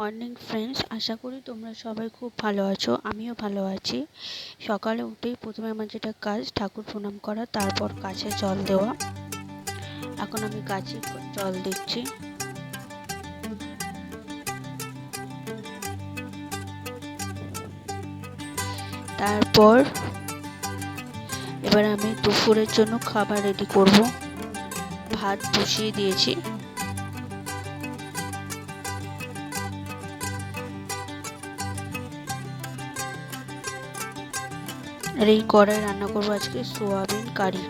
Morning friends, আশা করি তোমরা সবাই খুব ভালো আছো। আমিও ভালো আছি। সকালে উঠেই প্রথমে আমার যেটা কাজ ঠাকুর প্রণাম করা, তারপর গাছে জল দেওয়া। এখন আমি গাছে জল দিচ্ছি। তারপর এবার আমি দুপুরের জন্য খাবার রেডি করব। ভাত বসিয়ে দিয়েছি। আর এই কড়াই রান্না করবো আজকে সোয়াবিন কারি।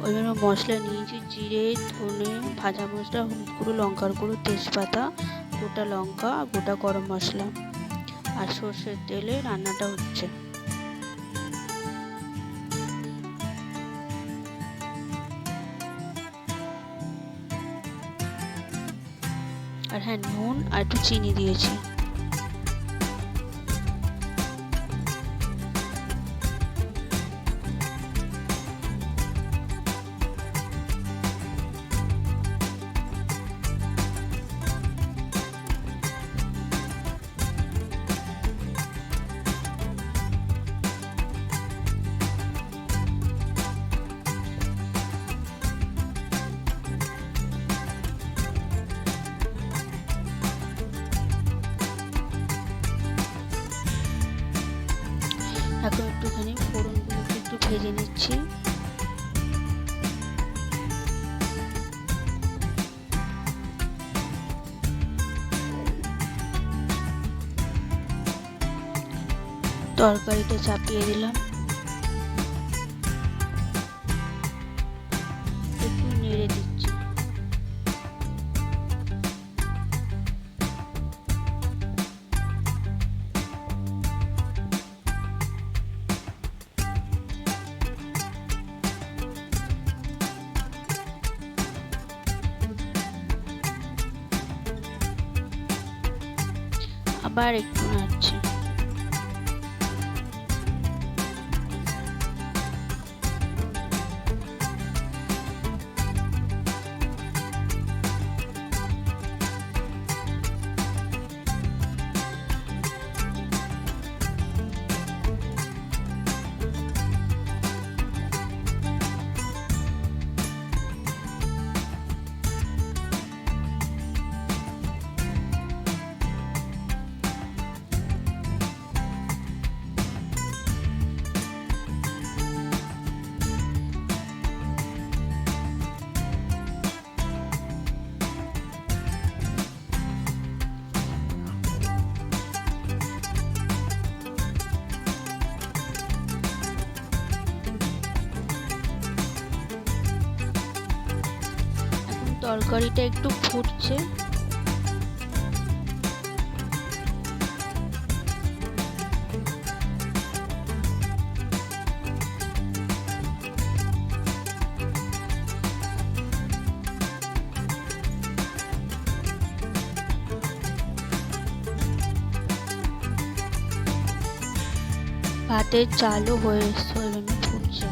ওই জন্য মশলা নিয়েছি জিরে, ধনে, ভাজা মশলা, হলুদ গুঁড়ো, লঙ্কার গুঁড়ো, তেজপাতা, গোটা লঙ্কা, গোটা গরম মশলা আর সর্ষের তেলে রান্নাটা হচ্ছে। আর হ্যাঁ, নুন আর একটু চিনি দিয়েছি। এখন একটুখানি ফোড়নগুলোকে একটু ভেজে নিচ্ছি। তরকারিটা চাপিয়ে দিলাম, একটু নেড়ে দিচ্ছি। আবার একটু নাড়ছি। তরকারিটা একটু ফুটছে। ভাতের চালও হয়ে এসছে, ফুটছে।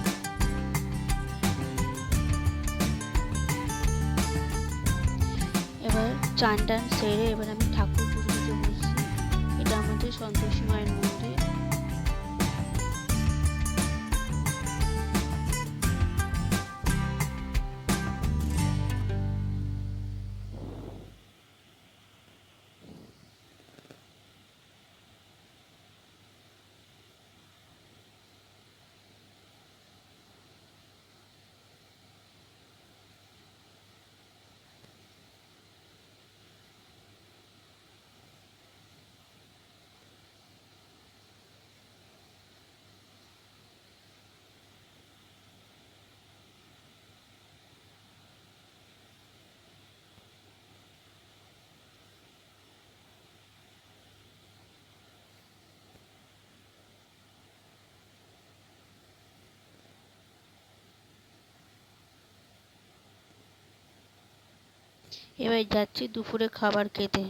এবার চান টান সেরে এবার আমি ঠাকুর পুজো দিতে বসছি। এটা আমাদের সন্তোষী মায়ের মন্দির। এবার যাচ্ছি দুপুরে খাবার খেতে।